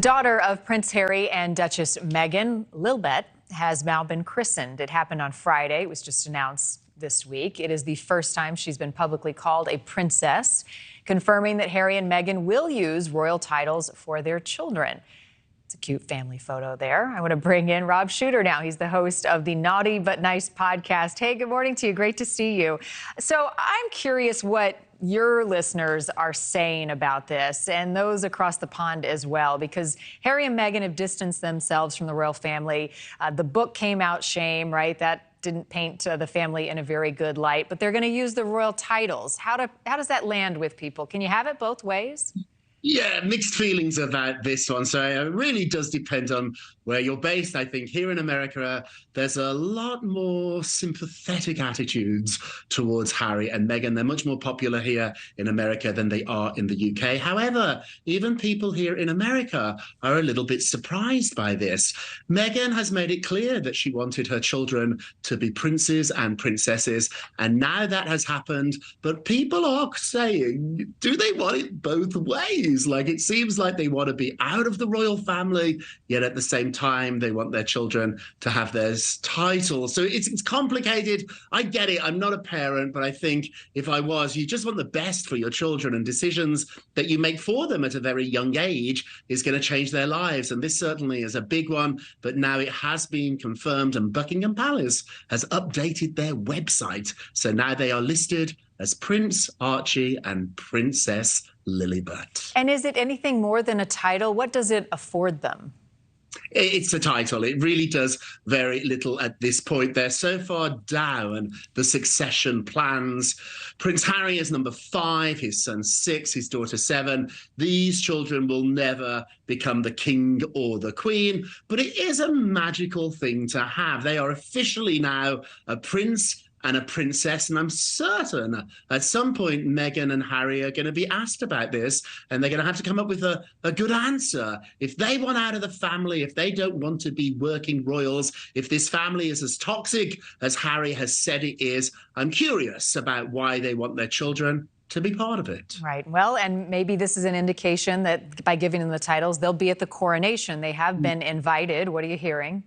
daughter of Prince Harry and Duchess Meghan, Lilibet, has now been christened. It happened on Friday. It was just announced this week. It is the first time she's been publicly called a princess, confirming that Harry and Meghan will use royal titles for their children. It's a cute family photo there. I want to bring in Rob Shooter now. He's the host of the Naughty But Nice podcast. Hey, good morning to you. Great to see you. So I'm curious what your listeners are saying about this, and those across the pond as well, because Harry and Meghan have distanced themselves from the royal family. The book came out, Shame, right? That didn't paint the family in a very good light, but they're going to use the royal titles. How does that land with people? Can you have it both ways? Yeah, mixed feelings about this one. So it really does depend on where you're based. I think here in America, there's a lot more sympathetic attitudes towards Harry and Meghan. They're much more popular here in America than they are in the UK. However, even people here in America are a little bit surprised by this. Meghan has made it clear that she wanted her children to be princes and princesses, and now that has happened. But people are saying, do they want it both ways? Like, it seems like they want to be out of the royal family, yet at the same time, they want their children to have their titles. So it's complicated. I get it. I'm not a parent, but I think if I was, you just want the best for your children, and decisions that you make for them at a very young age is going to change their lives. And this certainly is a big one, but now it has been confirmed, and Buckingham Palace has updated their website. So now they are listed as Prince Archie and Princess Lilibet. And is it anything more than a title? What does it afford them? It's a title. It really does very little at this point. They're so far down the succession plans. Prince Harry is number 5, his son 6, his daughter 7. These children will never become the king or the queen, but it is a magical thing to have. They are officially now a prince and a princess, and I'm certain at some point Meghan and Harry are going to be asked about this, and they're going to have to come up with a good answer. If they want out of the family, if they don't want to be working royals, if this family is as toxic as Harry has said it is, I'm curious about why they want their children to be part of it. Right. Well, and maybe this is an indication that by giving them the titles, they'll be at the coronation. They have been invited. What are you hearing?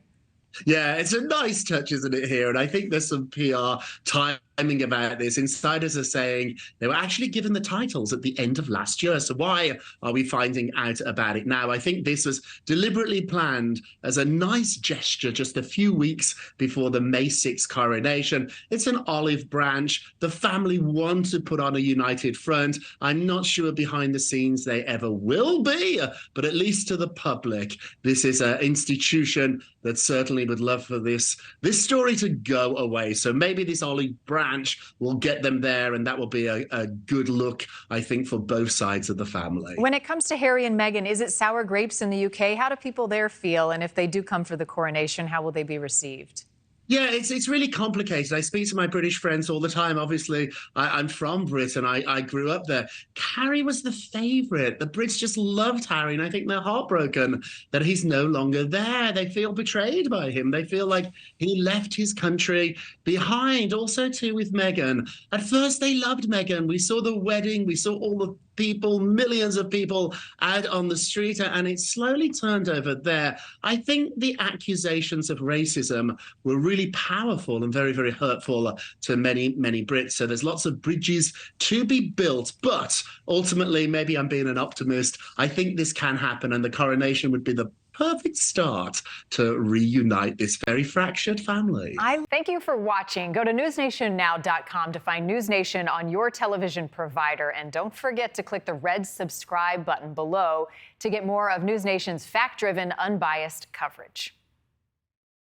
Yeah, it's a nice touch, isn't it, here? And I think there's some PR timing about this. Insiders are saying they were actually given the titles at the end of last year. So why are we finding out about it now? I think this was deliberately planned as a nice gesture just a few weeks before the May 6th coronation. It's an olive branch. The family want to put on a united front. I'm not sure behind the scenes they ever will be, but at least to the public, this is an institution that certainly would love for this story to go away. So maybe this olive branch will get them there, and that will be a good look, I think, for both sides of the family. When it comes to Harry and Meghan, is it sour grapes in the UK? How do people there feel? And if they do come for the coronation, how will they be received? Yeah, it's really complicated. I speak to my British friends all the time. Obviously, I'm from Britain. I grew up there. Harry was the favourite. The Brits just loved Harry, and I think they're heartbroken that he's no longer there. They feel betrayed by him. They feel like he left his country behind. Also, too, with Meghan. At first, they loved Meghan. We saw the wedding. We saw all the people, millions of people out on the street, and it slowly turned over there. I think the accusations of racism were really powerful and very, very hurtful to many, many Brits. So there's lots of bridges to be built, but ultimately, maybe I'm being an optimist. I think this can happen, and the coronation would be the perfect start to reunite this very fractured family. Thank you for watching. Go to newsnationnow.com to find NewsNation on your television provider. And don't forget to click the red subscribe button below to get more of NewsNation's fact-driven, unbiased coverage.